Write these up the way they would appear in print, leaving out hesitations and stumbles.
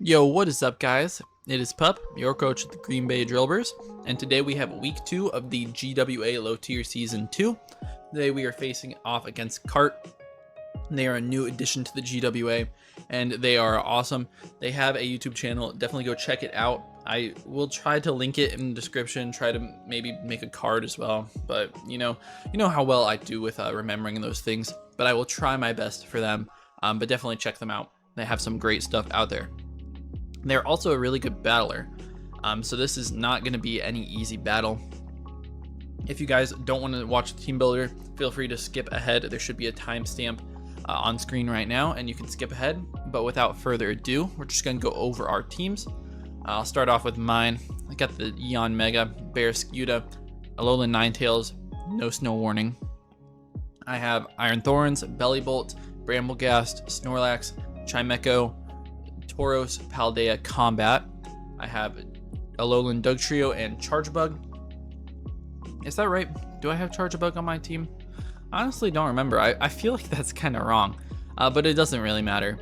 Yo, what is up, guys? It is Pup, your coach at the Green Bay Drillbers, and today we have week 2 of the GWA Low Tier Season 2. Today we are facing off against Cart. They are a new addition to the GWA, and they are awesome. They have a YouTube channel. Definitely go check it out. I will try to link it in the description, try to maybe make a card as well, but you know how well I do with remembering those things, but I will try my best for them, but definitely check them out. They have some great stuff out there. They're also a really good battler, so this is not going to be any easy battle. If you guys don't want to watch the team builder, feel free to skip ahead. There should be a timestamp on screen right now, and you can skip ahead. But without further ado, we're just going to go over our teams. I'll start off with mine. I got the Yanmega, Barraskewda, Alolan Ninetales, No Snow Warning. I have Iron Thorns, Bellybolt, Bramblegast, Snorlax, Chimecho, Tauros, Paldea, Combat. I have Alolan Dugtrio and Chargebug. Is that right? Do I have Chargebug on my team? I honestly don't remember. I feel like that's kind of wrong, but it doesn't really matter.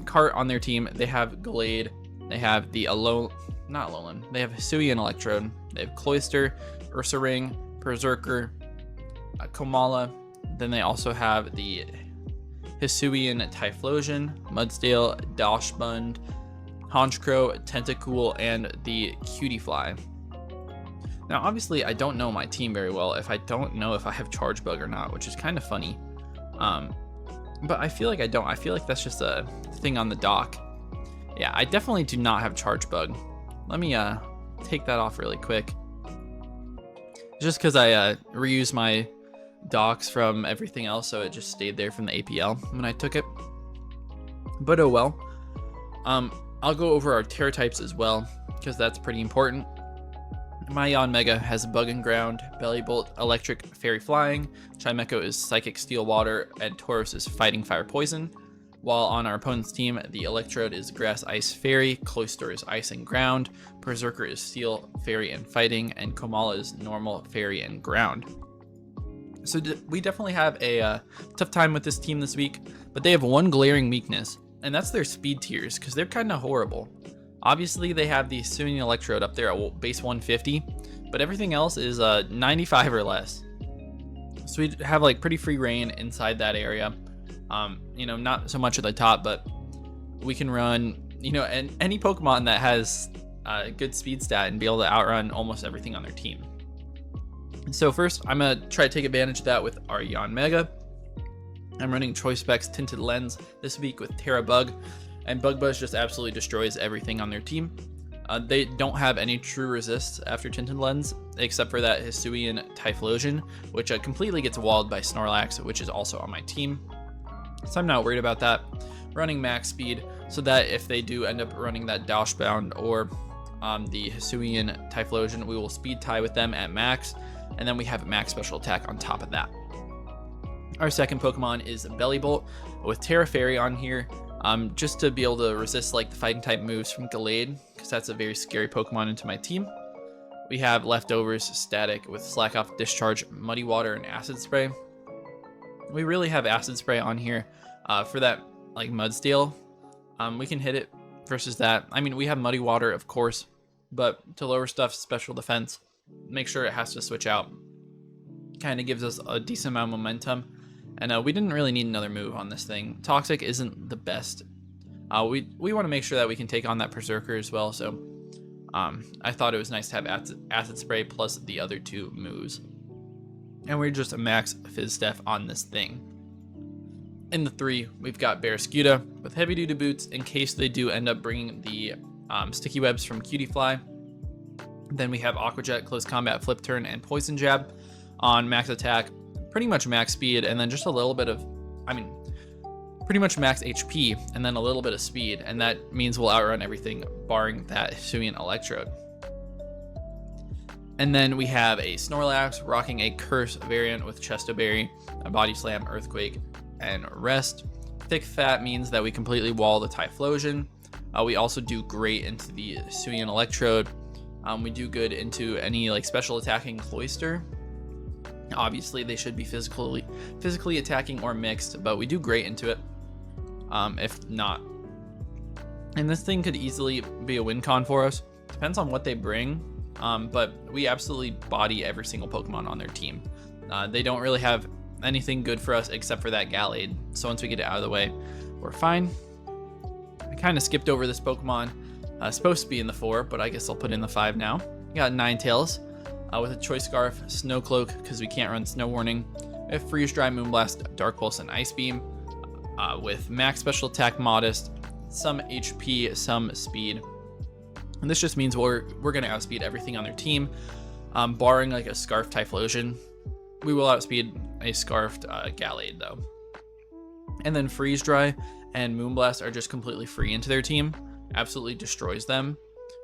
Cart on their team, they have Gallade, they have the not Alolan, they have Hisuian Electrode, they have Cloyster, Ursaring, Berserker, Komala, then they also have the Hisuian Typhlosion, Mudsdale, Dachshund, Honchkrow, Tentacool, and the Cutiefly. Now, obviously, I don't know my team very well if I don't know if I have Chargebug or not, which is kind of funny. But I feel like I don't. I feel like that's just a thing on the dock. Yeah, I definitely do not have Chargebug. Let me take that off really quick. Just because I reused my docs from everything else, so it just stayed there from the APL when I took it. But oh well. I'll go over our Terra types as well, because that's pretty important. My Yanmega has Bug and Ground, Bellybolt, Electric, Fairy Flying, Chimecho is Psychic Steel Water, and Tauros is Fighting Fire Poison. While on our opponent's team, the Electrode is Grass Ice Fairy, Cloyster is Ice and Ground, Berserker is Steel, Fairy and Fighting, and Komala is Normal, Fairy and Ground. So we definitely have a tough time with this team this week, but they have one glaring weakness, and that's their speed tiers, because they're kind of horrible. Obviously, they have the Hisuian Electrode up there at base 150, but everything else is 95 or less. So we have like pretty free reign inside that area. Not so much at the top, but we can run, and any Pokemon that has a good speed stat and be able to outrun almost everything on their team. So first, I'm going to try to take advantage of that with our Yanmega. I'm running Choice Specs Tinted Lens this week with Terra Bug, and Bug Buzz just absolutely destroys everything on their team. They don't have any true resists after Tinted Lens, except for that Hisuian Typhlosion, which completely gets walled by Snorlax, which is also on my team. So I'm not worried about that. Running max speed, so that if they do end up running that Dachshund or the Hisuian Typhlosion, we will speed tie with them at max, and then we have max special attack on top of that. Our second Pokemon is Bellybolt with Terra Fairy on here, just to be able to resist like the fighting type moves from Gallade, because that's a very scary Pokemon into my team. We have Leftovers Static with Slack Off, Discharge, Muddy Water, and Acid Spray. We really have Acid Spray on here for that like Mudsdale. We can hit it versus that. I mean, we have Muddy Water, of course, but to lower stuff's special defense, make sure it has to switch out. Kind of gives us a decent amount of momentum. And we didn't really need another move on this thing. Toxic isn't the best. We want to make sure that we can take on that Berserker as well. So I thought it was nice to have Acid Spray plus the other two moves. And we're just a max Fizz Def on this thing. In the 3, we've got Barraskewda with Heavy Duty Boots in case they do end up bringing the Sticky Webs from Cutiefly. Then we have Aqua Jet, Close Combat, Flip Turn, and Poison Jab on max attack. Pretty much max speed, and then just a little bit of, pretty much max HP, and then a little bit of speed, and that means we'll outrun everything, barring that Hisuian Electrode. And then we have a Snorlax rocking a Curse variant with Chesto Berry, a Body Slam, Earthquake, and Rest. Thick Fat means that we completely wall the Typhlosion. We also do great into the Hisuian Electrode. We do good into any like special attacking Cloyster. Obviously, they should be physically attacking or mixed, but we do great into it. If not, And this thing could easily be a win con for us. Depends on what they bring, but we absolutely body every single Pokemon on their team. They don't really have anything good for us except for that Gallade. So once we get it out of the way, we're fine. I kind of skipped over this Pokemon. Supposed to be in the 4, but I guess I'll put in the 5 now. We got Ninetales with a Choice Scarf, Snow Cloak because we can't run Snow Warning. We have Freeze Dry, Moonblast, Dark Pulse, and Ice Beam with max special attack, modest, some HP, some speed. And this just means we're going to outspeed everything on their team, barring like a Scarf Typhlosion. We will outspeed a Scarfed Gallade though. And then Freeze Dry and Moonblast are just completely free into their team. Absolutely destroys them.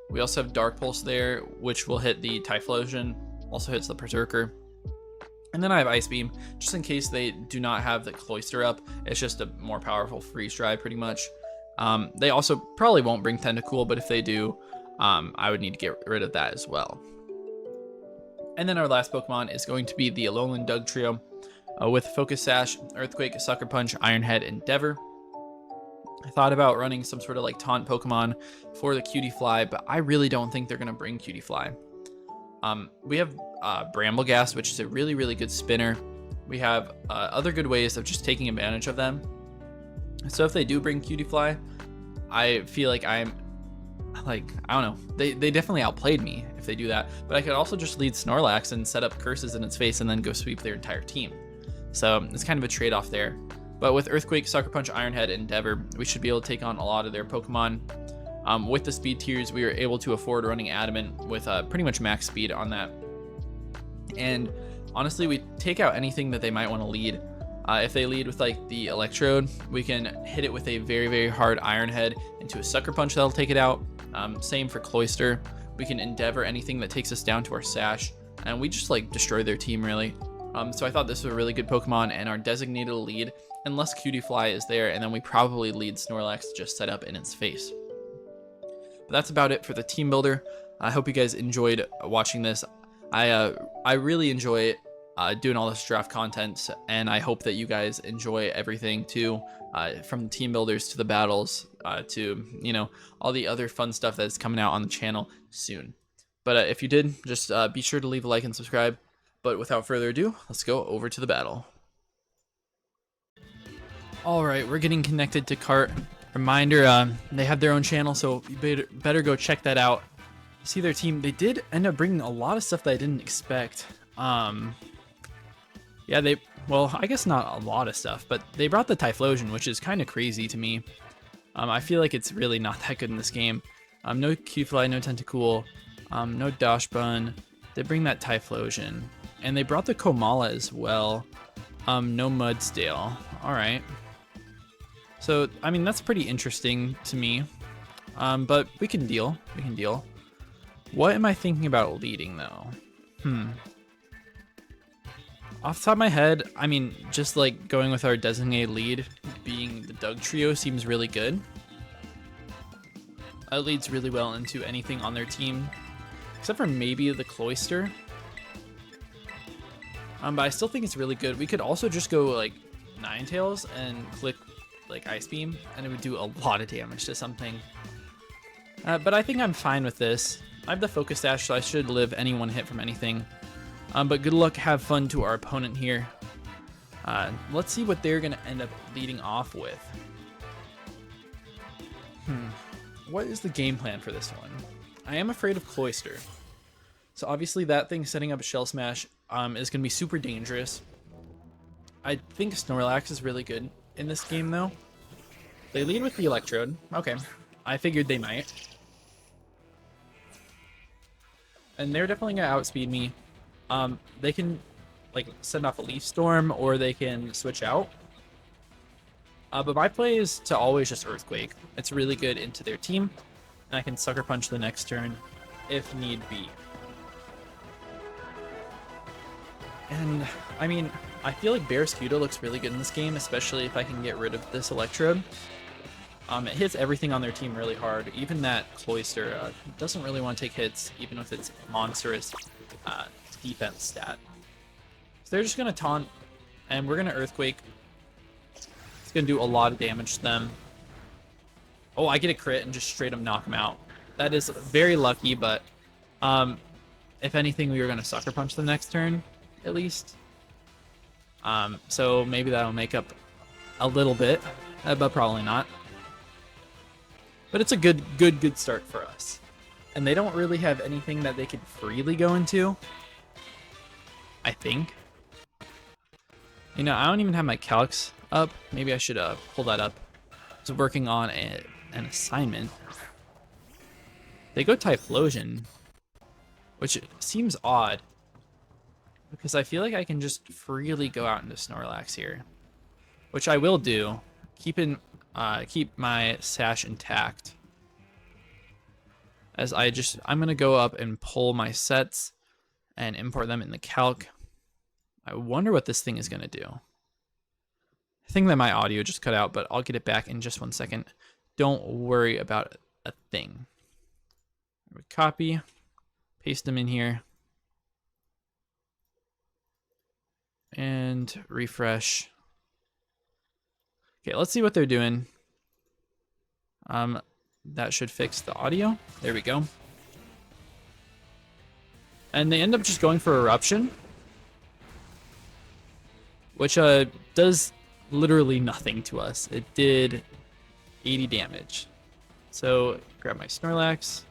We also have Dark Pulse there, which will hit the Typhlosion, also hits the Berserker. And then I have Ice Beam, just in case they do not have the Cloyster up. It's just a more powerful Freeze Dry pretty much. They also probably won't bring Tentacool, but if they do, I would need to get rid of that as well. And then our last Pokemon is going to be the Alolan Dugtrio with Focus Sash, Earthquake, Sucker Punch, Iron Head, Endeavor. I thought about running some sort of like taunt Pokemon for the Cutiefly, but I really don't think they're going to bring Cutiefly. We have Brambleghast, which is a really, really good spinner. We have other good ways of just taking advantage of them. So if they do bring Cutiefly, I feel like I don't know. They definitely outplayed me if they do that. But I could also just lead Snorlax and set up curses in its face and then go sweep their entire team. So it's kind of a trade-off there. But with Earthquake, Sucker Punch, Iron Head, and Endeavor, we should be able to take on a lot of their Pokemon. With the speed tiers, we are able to afford running Adamant with pretty much max speed on that. And honestly, we take out anything that they might want to lead. If they lead with like the Electrode, we can hit it with a very, very hard Iron Head into a Sucker Punch that'll take it out. Same for Cloyster. We can Endeavor anything that takes us down to our Sash, and we just like destroy their team really. So I thought this was a really good Pokemon and our designated lead, unless Cutiefly is there, and then we probably lead Snorlax to just set up in its face. But that's about it for the team builder. I hope you guys enjoyed watching this. I really enjoy doing all this draft content, and I hope that you guys enjoy everything too, from the team builders to the battles to, you know, all the other fun stuff that's coming out on the channel soon. But if you did, just be sure to leave a like and subscribe. But without further ado, let's go over to the battle. All right, we're getting connected to Cart. Reminder, they have their own channel, so you better go check that out. See their team. They did end up bringing a lot of stuff that I didn't expect. Yeah, well, I guess not a lot of stuff, but they brought the Typhlosion, which is kind of crazy to me. I feel like it's really not that good in this game. No Cutiefly, no Tentacool, no Dachshund. They bring that Typhlosion, and they brought the Komala as well. No Mudsdale. All right. So, I mean, that's pretty interesting to me, but we can deal. We can deal. What am I thinking about leading, though? Off the top of my head, I mean, just like going with our designated lead, being the Dugtrio, seems really good. It leads really well into anything on their team, except for maybe the Cloyster. But I still think it's really good. We could also just go like Ninetales and click like Ice Beam, and it would do a lot of damage to something. But I think I'm fine with this. I have the Focus Sash, so I should live any one hit from anything. But good luck, have fun to our opponent here. Let's see what they're going to end up leading off with. What is the game plan for this one? I am afraid of Cloyster. So obviously that thing setting up a Shell Smash is going to be super dangerous. I think Snorlax is really good in this game though. They lead with the Electrode. Okay, I figured they might. And they're definitely going to outspeed me. They can like send off a Leaf Storm, or they can switch out. But my play is to always just Earthquake. It's really good into their team, and I can Sucker Punch the next turn if need be. And I mean, I feel like Barraskewda looks really good in this game, especially if I can get rid of this Electrode. It hits everything on their team really hard. Even that Cloyster doesn't really want to take hits, even with its monstrous defense stat. So they're just going to taunt, and we're going to Earthquake. It's going to do a lot of damage to them. Oh, I get a crit and just straight up knock him out. That is very lucky, but if anything, we were going to Sucker Punch the next turn, at least. So maybe that'll make up a little bit, but probably not. But it's a good start for us. And they don't really have anything that they could freely go into, I think. You know, I don't even have my calcs up. Maybe I should pull that up. I was working on an assignment. They go Typhlosion, which seems odd, because I feel like I can just freely go out into Snorlax here, which I will do. Keep my sash intact, as I'm gonna go up and pull my sets and import them in the calc. I wonder what this thing is gonna do. I think that my audio just cut out, but I'll get it back in just 1 second. Don't worry about a thing. Copy, paste them in here, and refresh. Okay, let's see what they're doing. That should fix the audio. There we go. And they end up just going for Eruption, which does literally nothing to us. It did 80 damage. So grab my Snorlax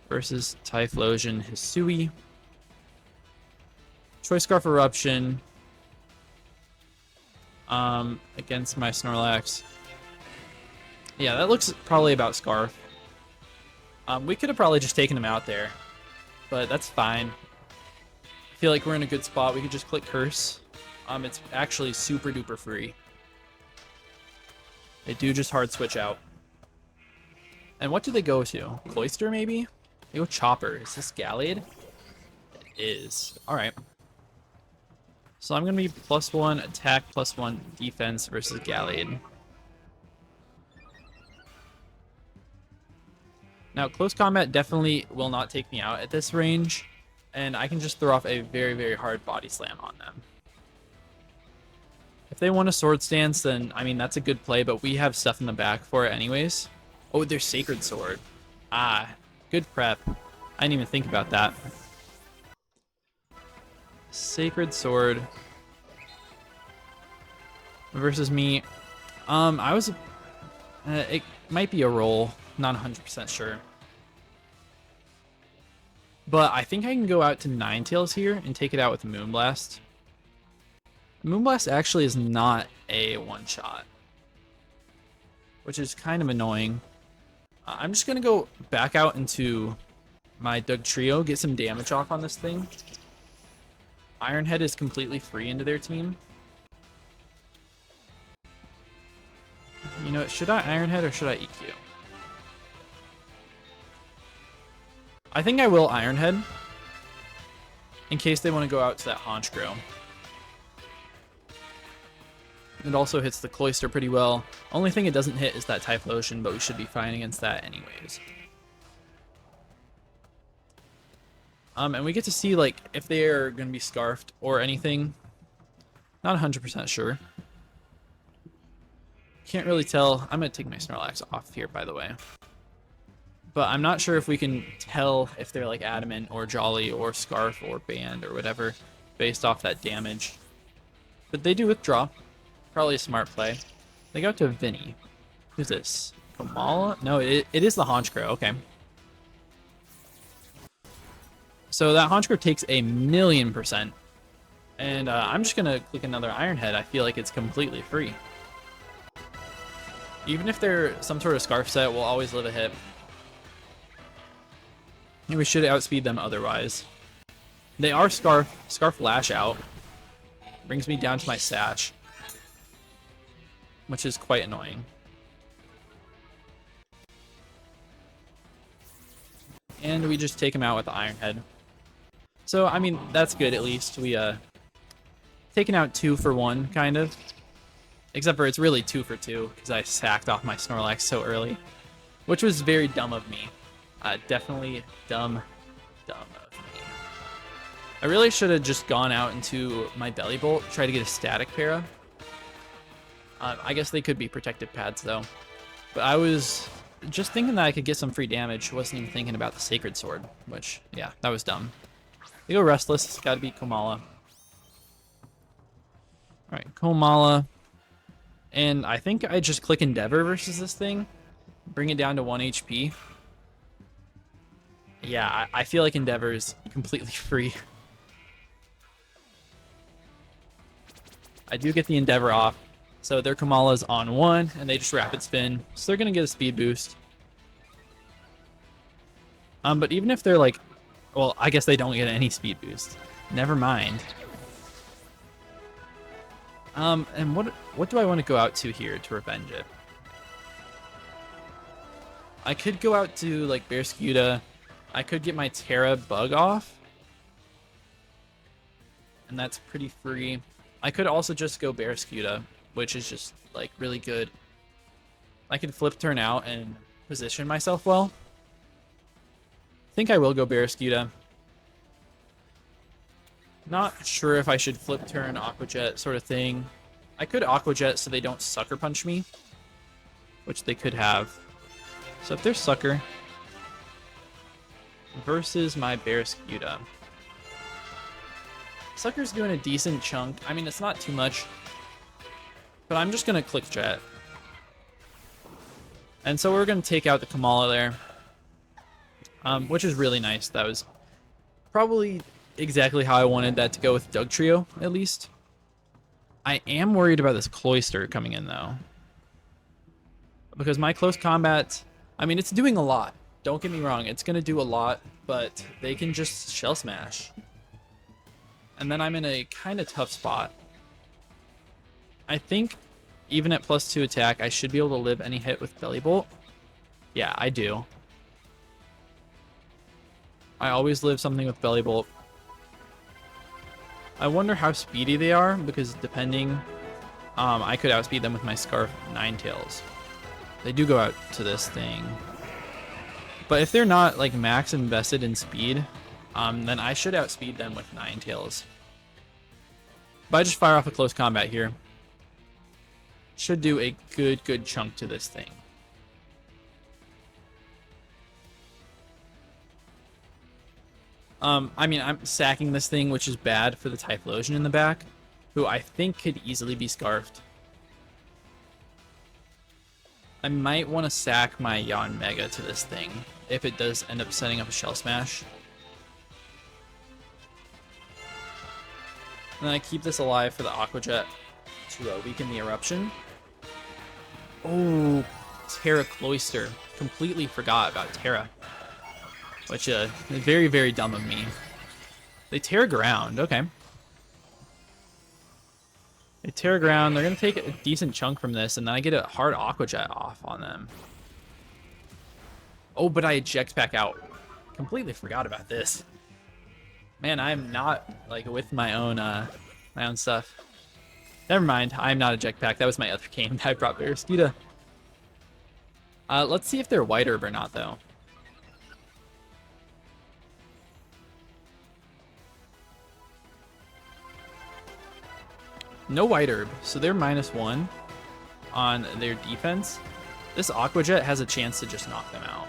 versus Typhlosion Hisui. Choice Scarf Eruption against my Snorlax. Yeah, that looks probably about Scarf. We could have probably just taken him out there, but that's fine. I feel like we're in a good spot. We could just click Curse. It's actually super duper free. They do just hard switch out. And what do they go to? Cloyster, maybe? They go Chopper. Is this Gallade? It is. Alright. So I'm going to be +1 attack, +1 defense versus Gallade. Now, close combat definitely will not take me out at this range, and I can just throw off a very, very hard body slam on them. If they want a Sword Stance, then, I mean, that's a good play, but we have stuff in the back for it anyways. Oh, their Sacred Sword. Ah, good prep. I didn't even think about that. Sacred Sword versus me. It might be a roll. Not 100% sure. But I think I can go out to Ninetales here and take it out with Moonblast. Moonblast actually is not a one-shot, which is kind of annoying. I'm just going to go back out into my Dugtrio, get some damage off on this thing. Ironhead is completely free into their team. You know, should I Ironhead or should I EQ? I think I will Ironhead, in case they want to go out to that Honchkrow. It also hits the Cloyster pretty well. Only thing it doesn't hit is that Typhlosion, but we should be fine against that anyways. And we get to see, like, if they're going to be Scarfed or anything. Not 100% sure. Can't really tell. I'm going to take my Snorlax off here, by the way. But I'm not sure if we can tell if they're, like, Adamant or Jolly or Scarf or Band or whatever based off that damage. But they do withdraw. Probably a smart play. They go to Vinny. Who's this? Kamala? No, it is the Honchkrow. Okay. So that Honchkrow takes 1,000,000%. And I'm just going to click another Ironhead. I feel like it's completely free. Even if they're some sort of Scarf set, we'll always live a hit. And we should outspeed them otherwise. They are Scarf Lash out. Brings me down to my Sash, which is quite annoying. And we just take him out with the Ironhead. So, I mean, that's good at least. We, taken out 2 for 1, kind of. Except for it's really 2 for 2, because I sacked off my Snorlax so early. Which was very dumb of me. Definitely dumb of me. I really should have just gone out into my Belly Bolt, try to get a static para. I guess they could be protective pads, though. But I was just thinking that I could get some free damage. Wasn't even thinking about the Sacred Sword, which, yeah, that was dumb. They go Restless. Gotta beat Komala. Alright, Komala. And I think I just click Endeavor versus this thing. Bring it down to 1 HP. Yeah, I feel like Endeavor is completely free. I do get the Endeavor off. So their Kamala's on 1, and they just Rapid Spin. So they're going to get a speed boost. But even if they're like... Well, I guess they don't get any speed boost. Never mind. And what do I want to go out to here to revenge it? I could go out to, like, Bearscuda. I could get my Terra bug off. And that's pretty free. I could also just go Bearscuda, which is just, like, really good. I could flip turn out and position myself well. I think I will go Bearscuda. Not sure if I should flip turn Aqua Jet sort of thing. I could Aqua Jet so they don't Sucker Punch me, which they could have. So if they're Sucker versus my Bearscuda. Sucker's doing a decent chunk. I mean, it's not too much, but I'm just going to click Jet. And so we're going to take out the Kamala there, which is really nice. That was probably exactly how I wanted that to go with Doug Trio, at least. I am worried about this Cloyster coming in, though. Because my close combat, I mean, it's doing a lot. Don't get me wrong, it's going to do a lot, but they can just Shell Smash. And then I'm in a kind of tough spot. I think even at +2 attack, I should be able to live any hit with Belly Bolt. Yeah, I do. I always live something with Belly Bolt. I wonder how speedy they are, because depending, I could outspeed them with my Scarf Ninetales. They do go out to this thing. But if they're not like max invested in speed, then I should outspeed them with Ninetales. But I just fire off a close combat here. Should do a good chunk to this thing. I mean, I'm sacking this thing, which is bad for the Typhlosion in the back, who I think could easily be Scarfed. I might want to sack my Yanmega to this thing, if it does end up setting up a Shell Smash. And then I keep this alive for the Aqua Jet to weaken the Eruption. Oh, Terra Cloyster. Completely forgot about Terra. Which, very dumb of me. They Terra Ground, okay. They Terra Ground, they're going to take a decent chunk from this, and then I get a hard Aqua Jet off on them. Oh, but I eject back out. Completely forgot about this. Man, I'm not, like, with my own stuff. Never mind, I'm not eject pack. That was my other game that I brought Bearscuda. Let's see if they're White Herb or not, though. No White Herb, so they're -1 on their defense. This Aqua Jet has a chance to just knock them out.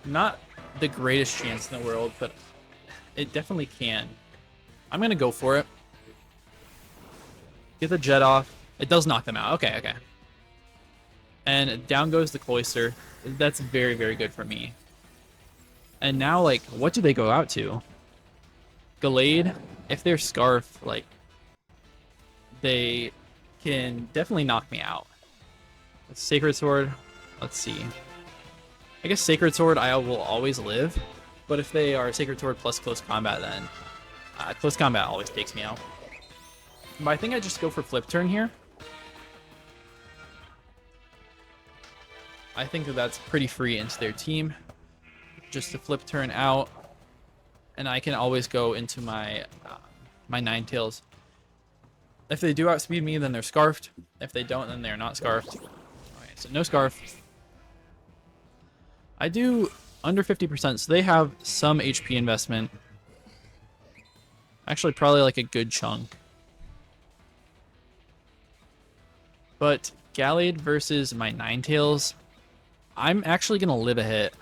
Not the greatest chance in the world, but it definitely can. I'm going to go for it. Get the Jet off. It does knock them out. Okay. And down goes the Cloyster. That's very good for me. And now, like, what do they go out to? Gallade, if they're Scarf, like, they can definitely knock me out. Sacred Sword, let's see. I guess Sacred Sword I will always live, but if they are Sacred Sword plus Close Combat, then Close Combat always takes me out. But I think I just go for Flip Turn here. I think that's pretty free into their team. Just to Flip Turn out. And I can always go into my my Ninetales. If they do outspeed me, then they're Scarfed. If they don't, then they're not Scarfed. Okay, so no Scarf. I do under 50%, so they have some HP investment. Actually, probably like a good chunk. But Gallade versus my Ninetales. I'm actually going to live a hit.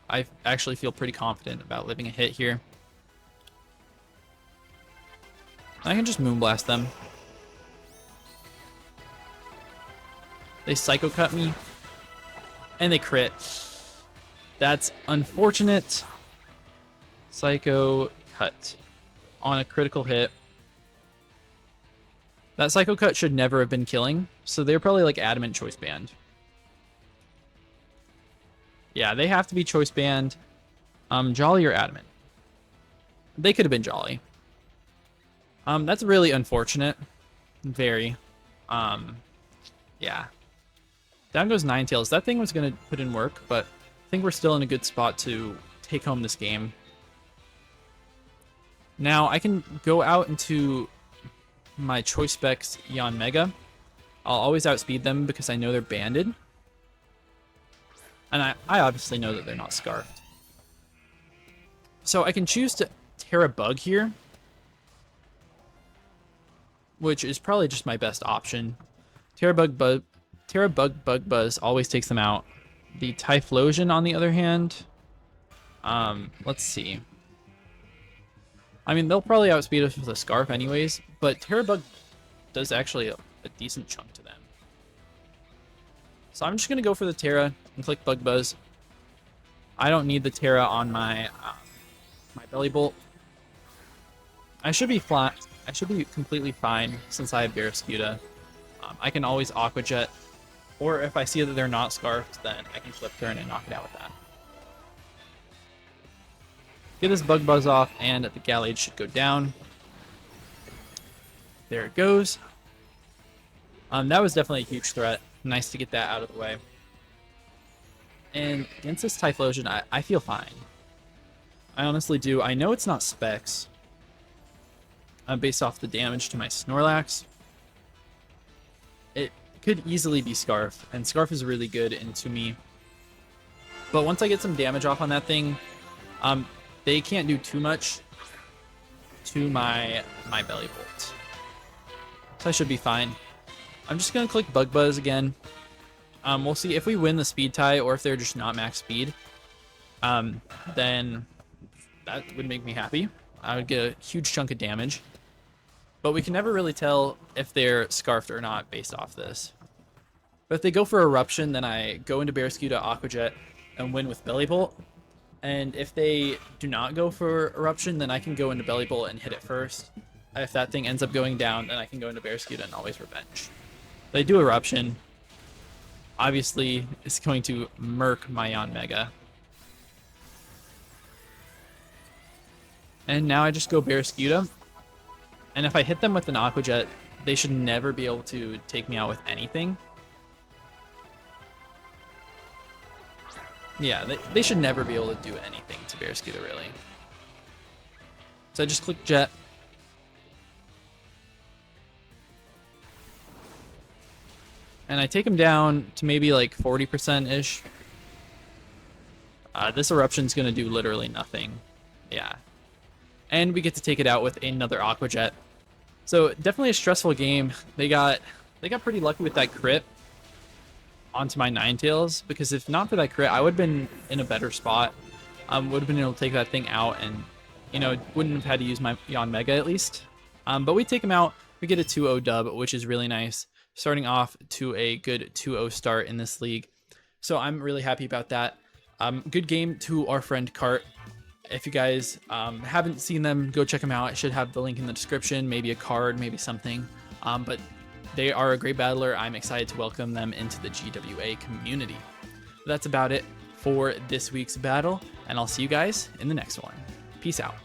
I actually feel pretty confident about living a hit here. I can just Moonblast them. They Psycho Cut me. And they crit. That's unfortunate. Psycho Cut on a critical hit. That Psycho Cut should never have been killing, so they're probably like Adamant Choice Band. Yeah, they have to be Choice Band. Jolly or Adamant? They could have been Jolly. That's really unfortunate. Very. Yeah. Down goes Ninetales. That thing was going to put in work, but I think we're still in a good spot to take home this game. Now, I can go out into my Choice Specs Yanmega. I'll always outspeed them because I know they're banded. And I obviously know that they're not Scarfed. So I can choose to Terra Bug here, which is probably just my best option. Terra Bug Bug Buzz always takes them out. The Typhlosion, on the other hand, let's see. I mean, they'll probably outspeed us with a Scarf anyways, but Terra Bug does actually a decent chunk to them. So I'm just going to go for the Terra and click Bug Buzz. I don't need the Terra on my my Belly Bolt. I should be flat. I should be completely fine since I have Barraskewda. I can always Aqua Jet, or if I see that they're not Scarfed, then I can Flip Turn and knock it out with that. Get this Bug Buzz off, and the Gallade should go down. There it goes. That was definitely a huge threat. Nice to get that out of the way. And against this Typhlosion, I feel fine. I honestly do. I know it's not Specs, based off the damage to my Snorlax. It could easily be Scarf, and Scarf is really good into me. But once I get some damage off on that thing, they can't do too much to my Belly Bolt. So I should be fine. I'm just going to click Bug Buzz again. We'll see if we win the speed tie or if they're just not max speed. Then that would make me happy. I would get a huge chunk of damage. But we can never really tell if they're Scarfed or not based off this. But if they go for Eruption, then I go into Barraskewda, Aqua Jet, and win with Belly Bolt. And if they do not go for Eruption, then I can go into Belly Bolt and hit it first. If that thing ends up going down, then I can go into Barraskewda and always Revenge. If they do Eruption, obviously it's going to murk my Yanmega. And now I just go Barraskewda. And if I hit them with an Aqua Jet, they should never be able to take me out with anything. Yeah, they should never be able to do anything to Barraskewda, really. So I just click Jet. And I take him down to maybe like 40%-ish. This Eruption's going to do literally nothing. Yeah. And we get to take it out with another Aqua Jet. So definitely a stressful game. They got pretty lucky with that crit onto my Ninetales, because if not for that crit, I would have been in a better spot. Would have been able to take that thing out, and wouldn't have had to use my Yanmega at least. But we take him out. We get a 2-0 dub, which is really nice. Starting off to a good 2-0 start in this league. So I'm really happy about that. Good game to our friend Cart. If you guys haven't seen them, go check them out. I should have the link in the description, maybe a card, maybe something. But they are a great battler. I'm excited to welcome them into the GWA community. That's about it for this week's battle, and I'll see you guys in the next one. Peace out.